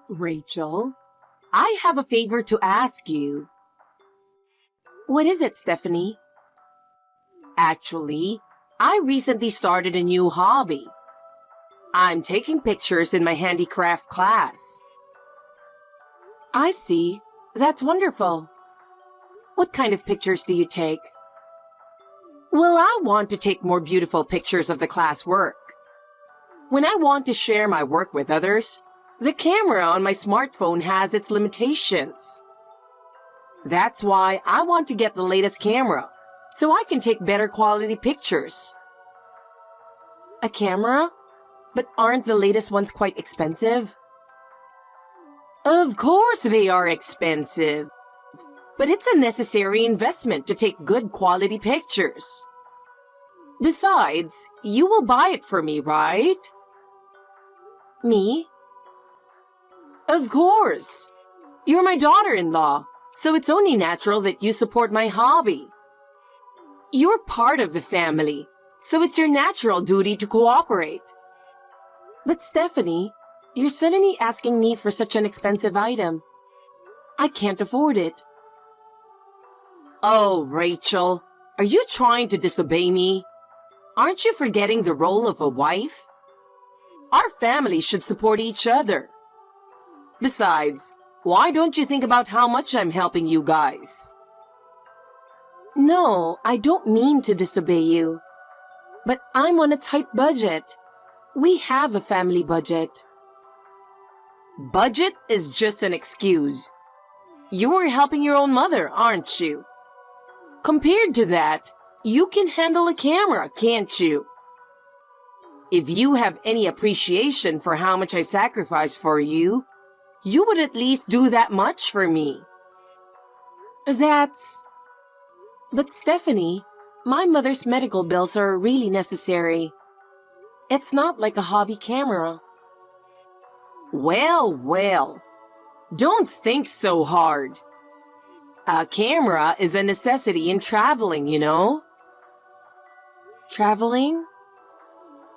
Rachel, I have a favor to ask you. What is it, Stephanie? Actually, I recently started a new hobby. I'm taking pictures in my handicraft class. I see. That's wonderful. What kind of pictures do you take? Well, I want to take more beautiful pictures of the class work. When I want to share my work with others, the camera on my smartphone has its limitations. That's why I want to get the latest camera, so I can take better quality pictures. A camera? But aren't the latest ones quite expensive? Of course they are expensive, but it's a necessary investment to take good quality pictures. Besides, you will buy it for me, right? Me? Of course. You're my daughter-in-law, so it's only natural that you support my hobby. You're part of the family, so it's your natural duty to cooperate. But Stephanie, you're suddenly asking me for such an expensive item. I can't afford it. Oh, Rachel, are you trying to disobey me? Aren't you forgetting the role of a wife? Our family should support each other. Besides, why don't you think about how much I'm helping you guys? No, I don't mean to disobey you. But I'm on a tight budget. We have a family budget. Budget is just an excuse. You're helping your own mother, aren't you? Compared to that, you can handle a camera, can't you? If you have any appreciation for how much I sacrifice for you, you would at least do that much for me. But Stephanie, my mother's medical bills are really necessary. It's not like a hobby camera. Well, don't think so hard. A camera is a necessity in traveling, you know. Traveling?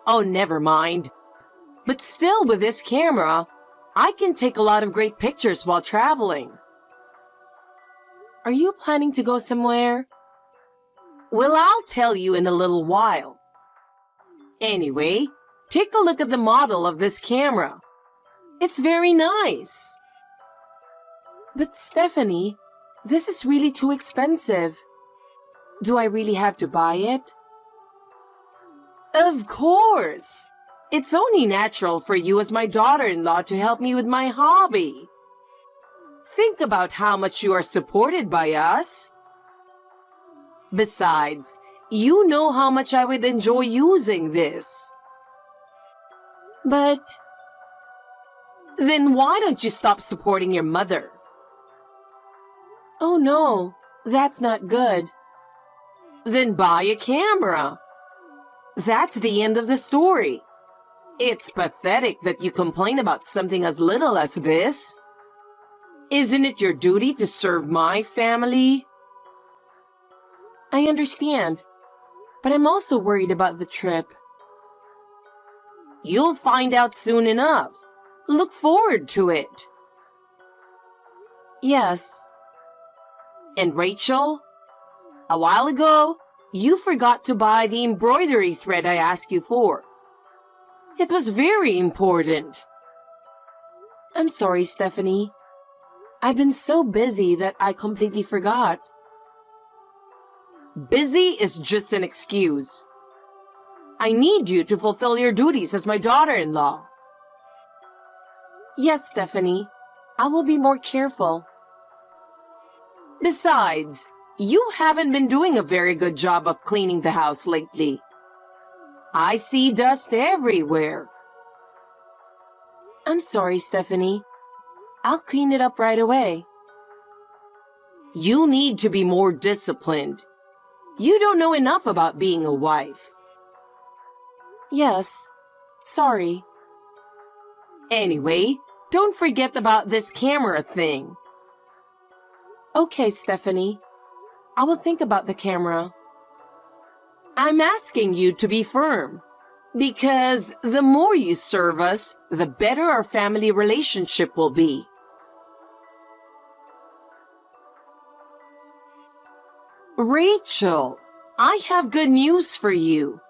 Oh, never mind. But still, with this camera, I can take a lot of great pictures while traveling. Are you planning to go somewhere? Well, I'll tell you in a little while. Anyway, take a look at the model of this camera. It's very nice. But Stephanie, this is really too expensive. Do I really have to buy it? Of course. It's only natural for you as my daughter-in-law to help me with my hobby. Think about how much you are supported by us. Besides, you know how much I would enjoy using this. But then why don't you stop supporting your mother? Oh no, that's not good. Then buy a camera. That's the end of the story. It's pathetic that you complain about something as little as this. Isn't it your duty to serve my family? I understand, but I'm also worried about the trip. You'll find out soon enough. Look forward to it. Yes. And Rachel, a while ago, you forgot to buy the embroidery thread I asked you for. It was very important. I'm sorry, Stephanie. I've been so busy that I completely forgot. Busy is just an excuse. I need you to fulfill your duties as my daughter-in-law. Yes, Stephanie. I will be more careful. Besides, you haven't been doing a very good job of cleaning the house lately. I see dust everywhere. I'm sorry, Stephanie. I'll clean it up right away. You need to be more disciplined. You don't know enough about being a wife. Yes, sorry. Anyway, don't forget about this camera thing. Okay, Stephanie. I will think about the camera. I'm asking you to be firm. Because the more you serve us, the better our family relationship will be. Rachel, I have good news for you.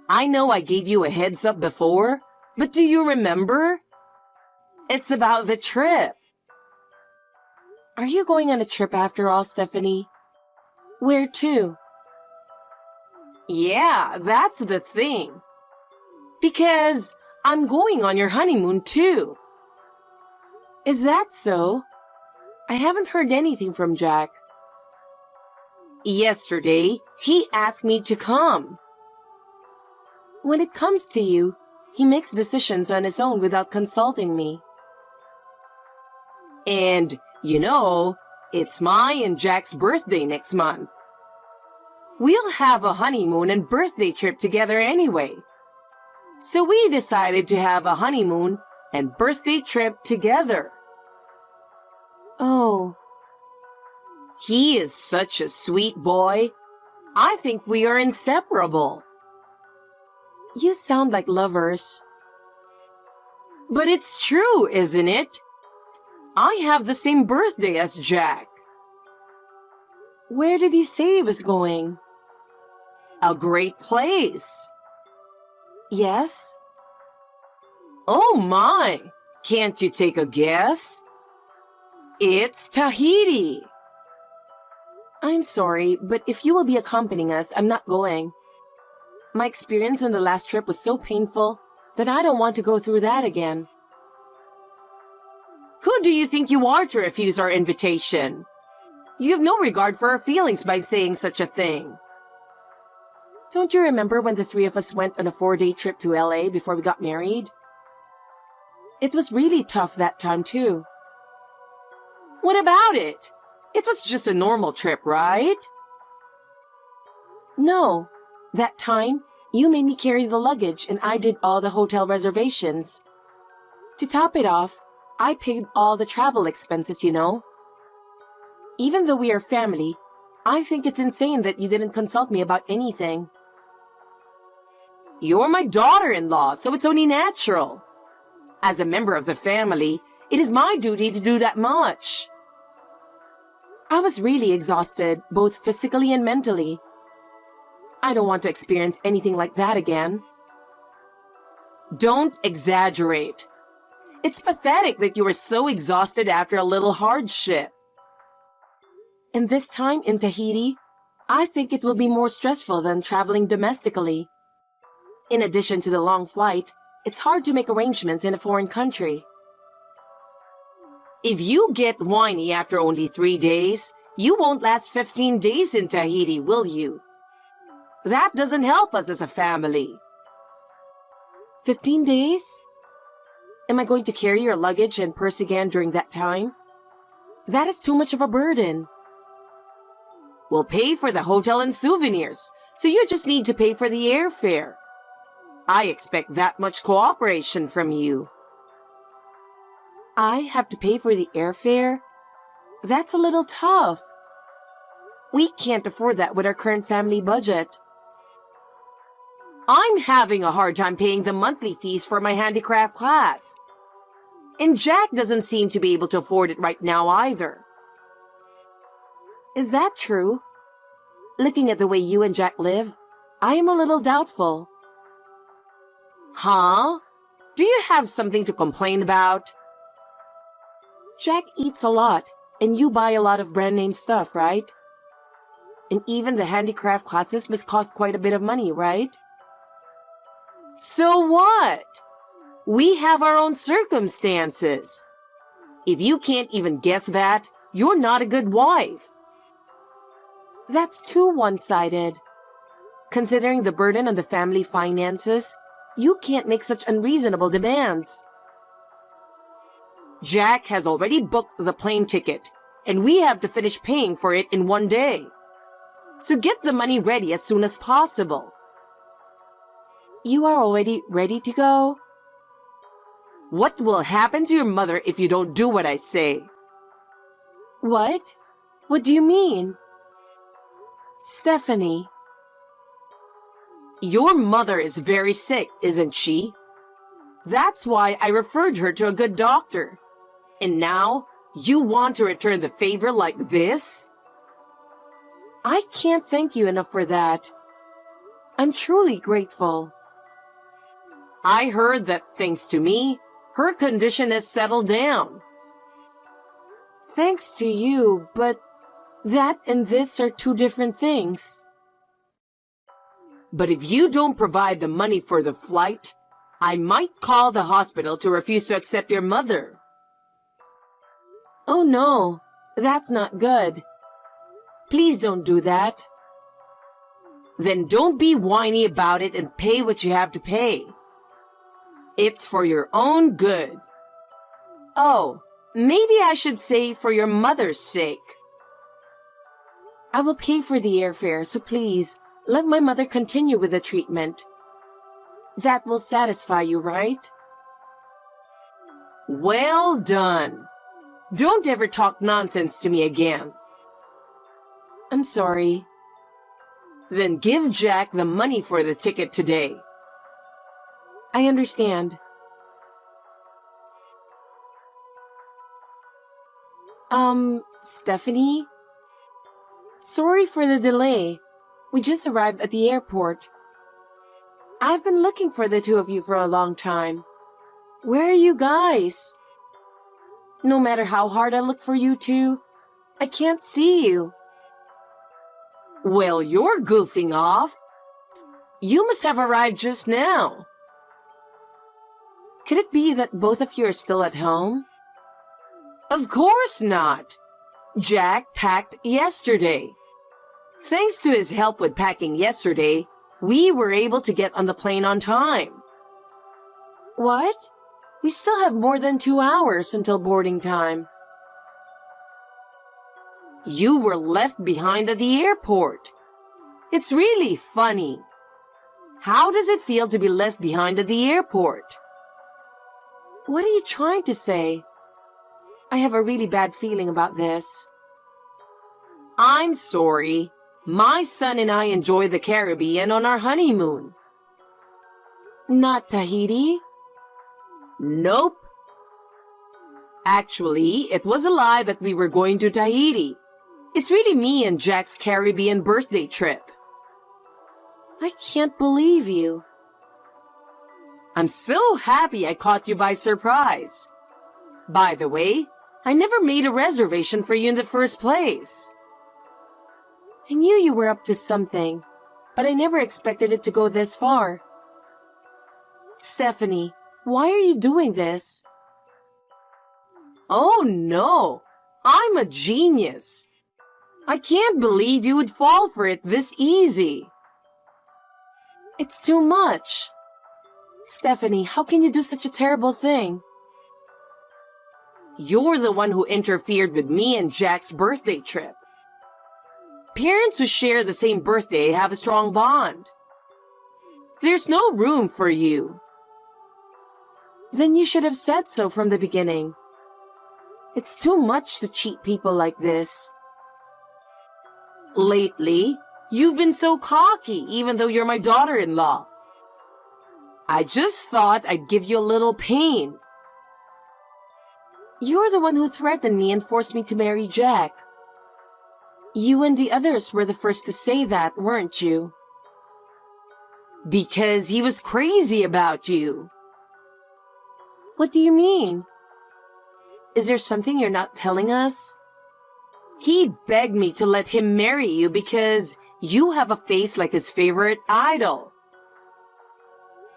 I know I gave you a heads up before, but do you remember? It's about the trip. Are you going on a trip after all, Stephanie? Where to? Yeah, that's the thing. Because I'm going on your honeymoon too. Is that so? I haven't heard anything from Jack. Yesterday, he asked me to come. When it comes to you, he makes decisions on his own without consulting me. And, you know, it's my and Jack's birthday next month. We'll have a honeymoon and birthday trip together anyway. So we decided to have a honeymoon and birthday trip together. Oh. He is such a sweet boy. I think we are inseparable. You sound like lovers. But it's true, isn't it? I have the same birthday as Jack. Where did he say he was going? A great place. Yes? Oh my! Can't you take a guess? It's Tahiti. I'm sorry, but if you will be accompanying us, I'm not going. My experience on the last trip was so painful that I don't want to go through that again. Who do you think you are to refuse our invitation? You have no regard for our feelings by saying such a thing. Don't you remember when the three of us went on a 4-day trip to LA before we got married? It was really tough that time too. What about it? It was just a normal trip, right? No. That time, you made me carry the luggage and I did all the hotel reservations. To top it off, I paid all the travel expenses, you know. Even though we are family, I think it's insane that you didn't consult me about anything. You're my daughter-in-law, so it's only natural. As a member of the family, it is my duty to do that much. I was really exhausted, both physically and mentally. I don't want to experience anything like that again. Don't exaggerate. It's pathetic that you were so exhausted after a little hardship. And this time in Tahiti, I think it will be more stressful than traveling domestically. In addition to the long flight, it's hard to make arrangements in a foreign country. If you get whiny after only 3 days, you won't last 15 days in Tahiti, will you? That doesn't help us as a family. 15 days? Am I going to carry your luggage and purse again during that time? That is too much of a burden. We'll pay for the hotel and souvenirs, so you just need to pay for the airfare. I expect that much cooperation from you. I have to pay for the airfare? That's a little tough. We can't afford that with our current family budget. I'm having a hard time paying the monthly fees for my handicraft class. And Jack doesn't seem to be able to afford it right now either. Is that true? Looking at the way you and Jack live, I am a little doubtful. Huh? Do you have something to complain about? Jack eats a lot, and you buy a lot of brand name stuff, right? And even the handicraft classes must cost quite a bit of money, right? So what? We have our own circumstances. If you can't even guess that, you're not a good wife. That's too one-sided. Considering the burden on the family finances, you can't make such unreasonable demands. Jack has already booked the plane ticket, and we have to finish paying for it in 1 day. So get the money ready as soon as possible. You are already ready to go? What will happen to your mother if you don't do what I say? What? What do you mean? Stephanie. Your mother is very sick, isn't she? That's why I referred her to a good doctor. And now, you want to return the favor like this? I can't thank you enough for that. I'm truly grateful. I heard that, thanks to me, her condition has settled down. Thanks to you, but that and this are two different things. But if you don't provide the money for the flight, I might call the hospital to refuse to accept your mother. Oh no, that's not good. Please don't do that. Then don't be whiny about it and pay what you have to pay. It's for your own good. Oh, maybe I should say for your mother's sake. I will pay for the airfare, so please, let my mother continue with the treatment. That will satisfy you, right? Well done. Don't ever talk nonsense to me again. I'm sorry. Then give Jack the money for the ticket today. I understand. Stephanie? Sorry for the delay. We just arrived at the airport. I've been looking for the two of you for a long time. Where are you guys? No matter how hard I look for you two, I can't see you. Well, you're goofing off. You must have arrived just now. Could it be that both of you are still at home? Of course not. Jack packed yesterday. Thanks to his help with packing yesterday, we were able to get on the plane on time. What? We still have more than 2 hours until boarding time. You were left behind at the airport. It's really funny. How does it feel to be left behind at the airport? What are you trying to say? I have a really bad feeling about this. I'm sorry. My son and I enjoy the Caribbean on our honeymoon. Not Tahiti? Nope. Actually, it was a lie that we were going to Tahiti. It's really me and Jack's Caribbean birthday trip. I can't believe you. I'm so happy I caught you by surprise. By the way, I never made a reservation for you in the first place. I knew you were up to something, but I never expected it to go this far. Stephanie, why are you doing this? Oh no, I'm a genius. I can't believe you would fall for it this easy. It's too much. Stephanie, how can you do such a terrible thing? You're the one who interfered with me and Jack's birthday trip. Parents who share the same birthday have a strong bond. There's no room for you. Then you should have said so from the beginning. It's too much to cheat people like this. Lately, you've been so cocky, even though you're my daughter-in-law. I just thought I'd give you a little pain. You're the one who threatened me and forced me to marry Jack. You and the others were the first to say that, weren't you? Because he was crazy about you. What do you mean? Is there something you're not telling us? He begged me to let him marry you because you have a face like his favorite idol.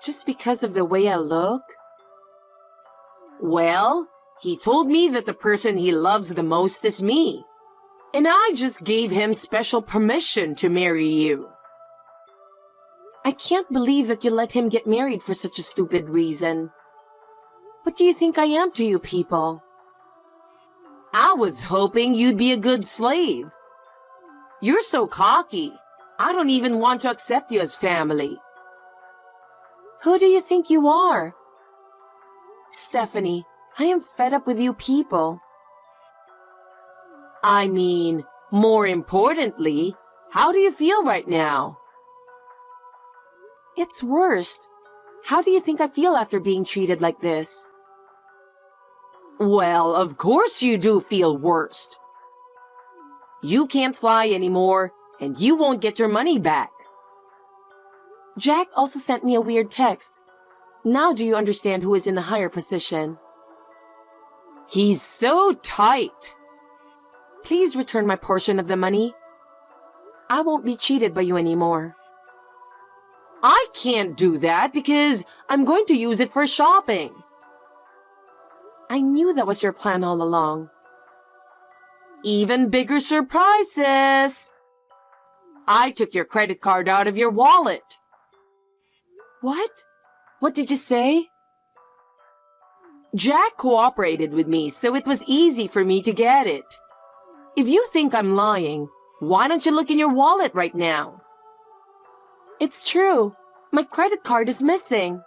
Just because of the way I look? Well, he told me that the person he loves the most is me. And I just gave him special permission to marry you. I can't believe that you let him get married for such a stupid reason. What do you think I am to you people? I was hoping you'd be a good slave. You're so cocky. I don't even want to accept you as family. Who do you think you are? Stephanie, I am fed up with you people. I mean, more importantly, how do you feel right now? It's worst. How do you think I feel after being treated like this? Well, of course you do feel worst. You can't fly anymore, and you won't get your money back. Jack also sent me a weird text. Now do you understand who is in the higher position? He's so tight. Please return my portion of the money. I won't be cheated by you anymore. I can't do that because I'm going to use it for shopping. I knew that was your plan all along. Even bigger surprises. I took your credit card out of your wallet. What? What did you say? Jack cooperated with me, so it was easy for me to get it. If you think I'm lying, why don't you look in your wallet right now? It's true. My credit card is missing.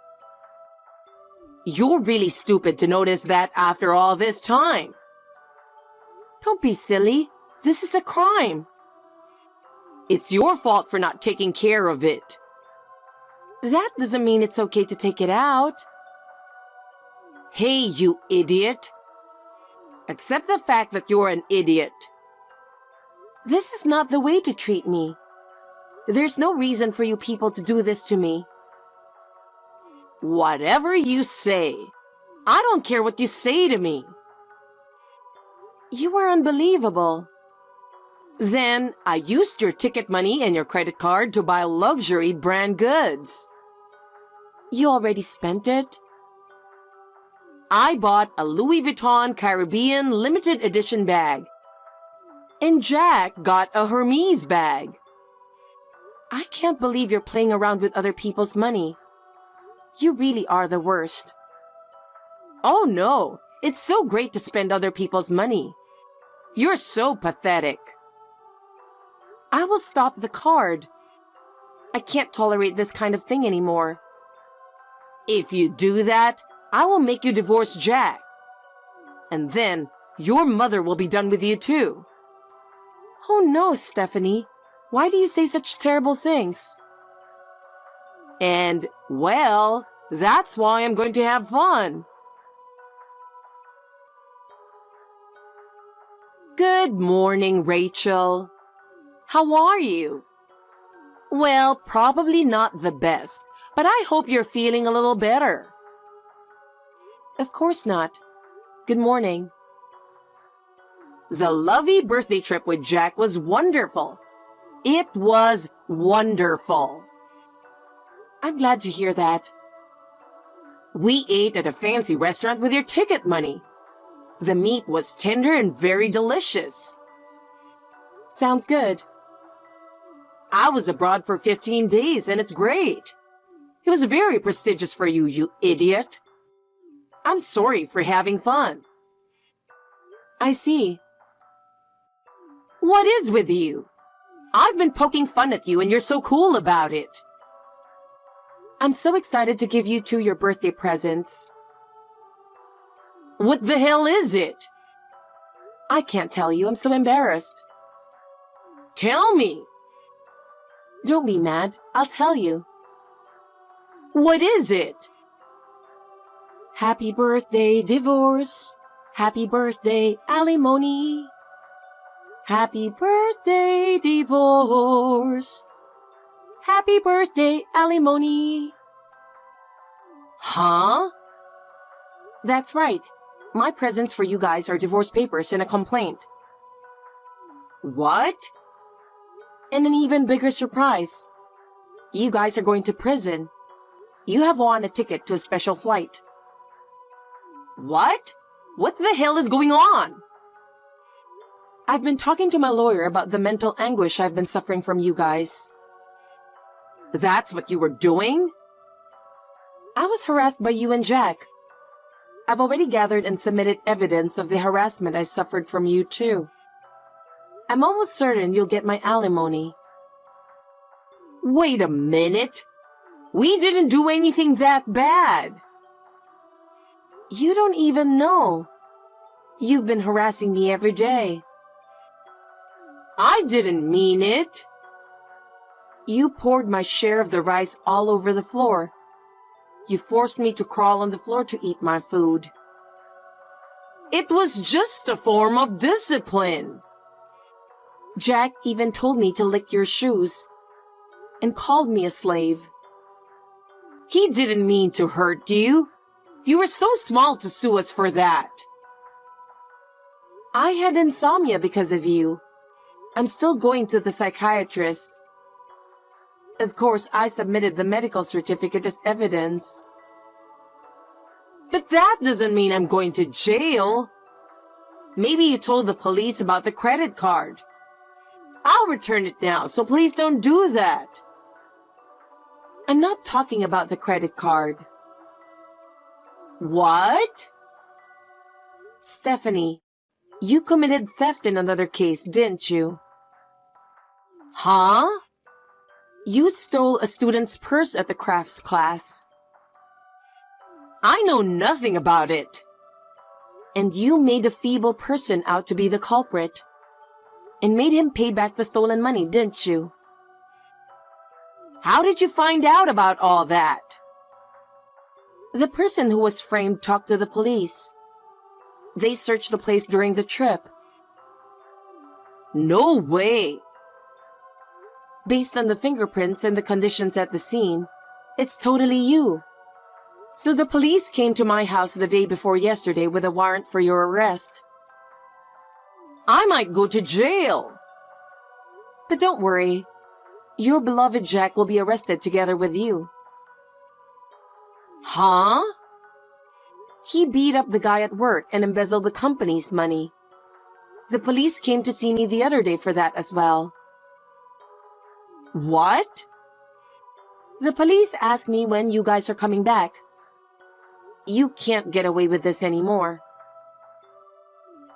You're really stupid to notice that after all this time. Don't be silly. This is a crime. It's your fault for not taking care of it. That doesn't mean it's okay to take it out. Hey, you idiot. Accept the fact that you're an idiot. This is not the way to treat me. There's no reason for you people to do this to me. Whatever you say. I don't care what you say to me. You were unbelievable. Then I used your ticket money and your credit card to buy luxury brand goods. You already spent it? I bought a Louis Vuitton Caribbean limited edition bag. And Jack got a Hermes bag. I can't believe you're playing around with other people's money. You really are the worst. Oh no, it's so great to spend other people's money. You're so pathetic. I will stop the card. I can't tolerate this kind of thing anymore. If you do that, I will make you divorce Jack. And then your mother will be done with you too. Oh no, Stephanie. Why do you say such terrible things? And, well, that's why I'm going to have fun. Good morning, Rachel. How are you? Well, probably not the best, but I hope you're feeling a little better. Of course not. Good morning. The lovely birthday trip with Jack was wonderful. It was wonderful. I'm glad to hear that. We ate at a fancy restaurant with your ticket money. The meat was tender and very delicious. Sounds good. I was abroad for 15 days and it's great. It was very prestigious for you, you idiot. I'm sorry for having fun. I see. What is with you? I've been poking fun at you and you're so cool about it. I'm so excited to give you two your birthday presents. What the hell is it? I can't tell you. I'm so embarrassed. Tell me. Don't be mad. I'll tell you. What is it? Happy birthday, divorce. Happy birthday, alimony. Happy birthday, divorce. Happy birthday, alimony. Huh? That's right. My presents for you guys are divorce papers and a complaint. What? And an even bigger surprise. You guys are going to prison. You have won a ticket to a special flight. What? What the hell is going on? I've been talking to my lawyer about the mental anguish I've been suffering from you guys. That's what you were doing? I was harassed by you and Jack. I've already gathered and submitted evidence of the harassment I suffered from you too. I'm almost certain you'll get my alimony. Wait a minute. We didn't do anything that bad. You don't even know. You've been harassing me every day. I didn't mean it. You poured my share of the rice all over the floor. You forced me to crawl on the floor to eat my food. It was just a form of discipline. Jack even told me to lick your shoes and called me a slave. He didn't mean to hurt you. You were so small to sue us for that. I had insomnia because of you. I'm still going to the psychiatrist. Of course, I submitted the medical certificate as evidence. But that doesn't mean I'm going to jail. Maybe you told the police about the credit card. I'll return it now, so please don't do that. I'm not talking about the credit card. What? Stephanie, you committed theft in another case, didn't you? Huh? You stole a student's purse at the crafts class. I know nothing about it. And you made a feeble person out to be the culprit and made him pay back the stolen money, didn't you? How did you find out about all that? The person who was framed talked to the police. They searched the place during the trip. No way! Based on the fingerprints and the conditions at the scene, it's totally you. So the police came to my house the day before yesterday with a warrant for your arrest. I might go to jail. But don't worry. Your beloved Jack will be arrested together with you. Huh? He beat up the guy at work and embezzled the company's money. The police came to see me the other day for that as well. What? The police asked me when you guys are coming back. You can't get away with this anymore.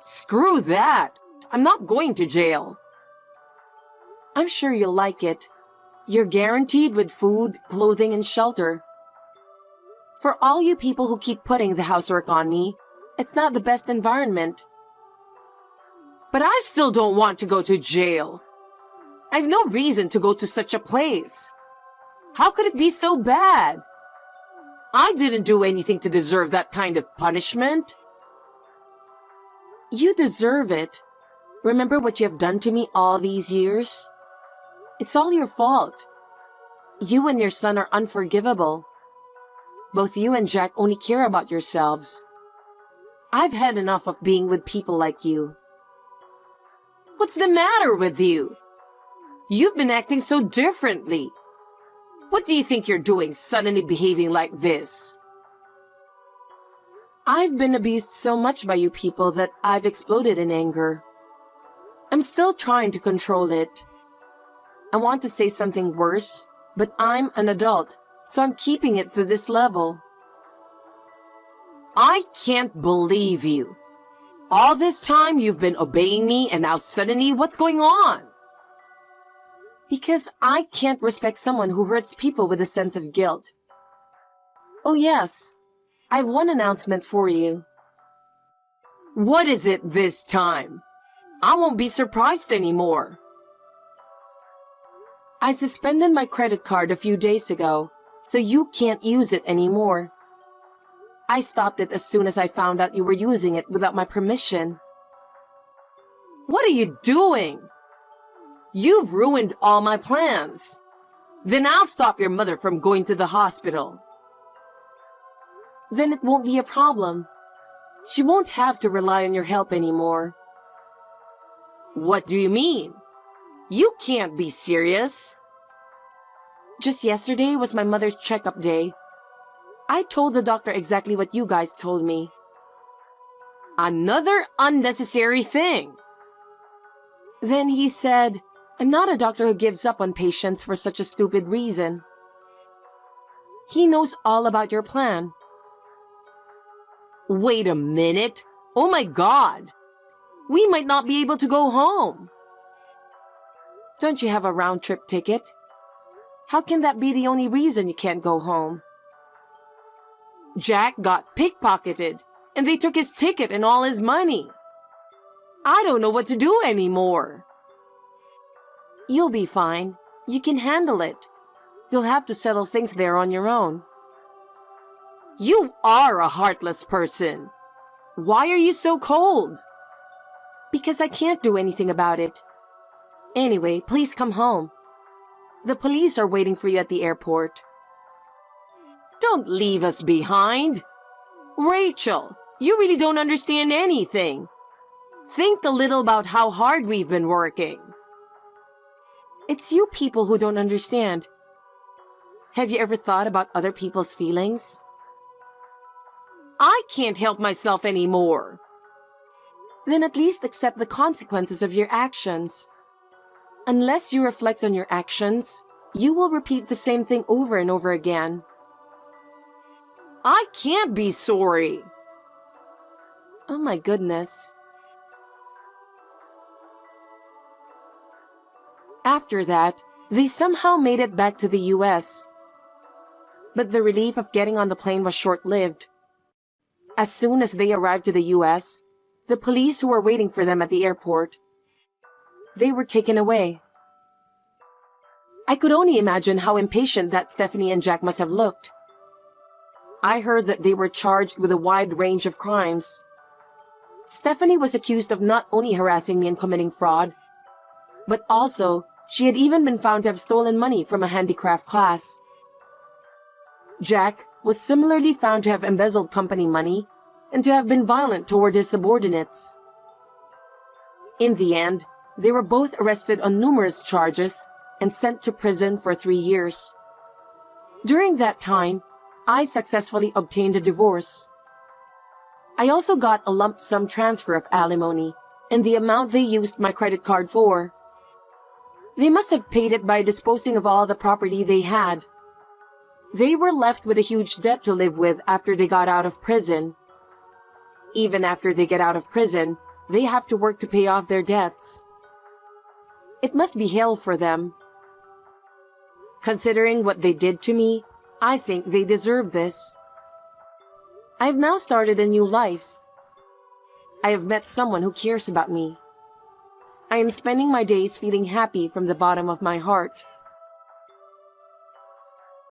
Screw that! I'm not going to jail. I'm sure you'll like it. You're guaranteed with food, clothing, and shelter. For all you people who keep putting the housework on me, it's not the best environment. But I still don't want to go to jail. I've no reason to go to such a place. How could it be so bad? I didn't do anything to deserve that kind of punishment. You deserve it. Remember what you have done to me all these years? It's all your fault. You and your son are unforgivable. Both you and Jack only care about yourselves. I've had enough of being with people like you. What's the matter with you? You've been acting so differently. What do you think you're doing, suddenly behaving like this? I've been abused so much by you people that I've exploded in anger. I'm still trying to control it. I want to say something worse, but I'm an adult, so I'm keeping it to this level. I can't believe you. All this time you've been obeying me, and now suddenly what's going on? Because I can't respect someone who hurts people with a sense of guilt. Oh yes, I've one announcement for you. What is it this time? I won't be surprised anymore. I suspended my credit card a few days ago, so you can't use it anymore. I stopped it as soon as I found out you were using it without my permission. What are you doing? You've ruined all my plans. Then I'll stop your mother from going to the hospital. Then it won't be a problem. She won't have to rely on your help anymore. What do you mean? You can't be serious. Just yesterday was my mother's checkup day. I told the doctor exactly what you guys told me. Another unnecessary thing. Then he said, I'm not a doctor who gives up on patients for such a stupid reason. He knows all about your plan. Wait a minute. Oh my God. We might not be able to go home. Don't you have a round-trip ticket? How can that be the only reason you can't go home? Jack got pickpocketed, and they took his ticket and all his money. I don't know what to do anymore. You'll be fine. You can handle it. You'll have to settle things there on your own. You are a heartless person. Why are you so cold? Because I can't do anything about it. Anyway, please come home. The police are waiting for you at the airport. Don't leave us behind. Rachel, you really don't understand anything. Think a little about how hard we've been working. It's you people who don't understand. Have you ever thought about other people's feelings? I can't help myself anymore. Then at least accept the consequences of your actions. Unless you reflect on your actions, you will repeat the same thing over and over again. I can't be sorry. Oh my goodness. After that, they somehow made it back to the US. But the relief of getting on the plane was short-lived. As soon as they arrived to the US, the police who were waiting for them at the airport, they were taken away. I could only imagine how impatient that Stephanie and Jack must have looked. I heard that they were charged with a wide range of crimes. Stephanie was accused of not only harassing me and committing fraud, but also she had even been found to have stolen money from a handicraft class. Jack was similarly found to have embezzled company money and to have been violent toward his subordinates. In the end, they were both arrested on numerous charges and sent to prison for 3 years. During that time, I successfully obtained a divorce. I also got a lump sum transfer of alimony and the amount they used my credit card for. They must have paid it by disposing of all the property they had. They were left with a huge debt to live with after they got out of prison. Even after they get out of prison, they have to work to pay off their debts. It must be hell for them. Considering what they did to me, I think they deserve this. I have now started a new life. I have met someone who cares about me. I am spending my days feeling happy from the bottom of my heart.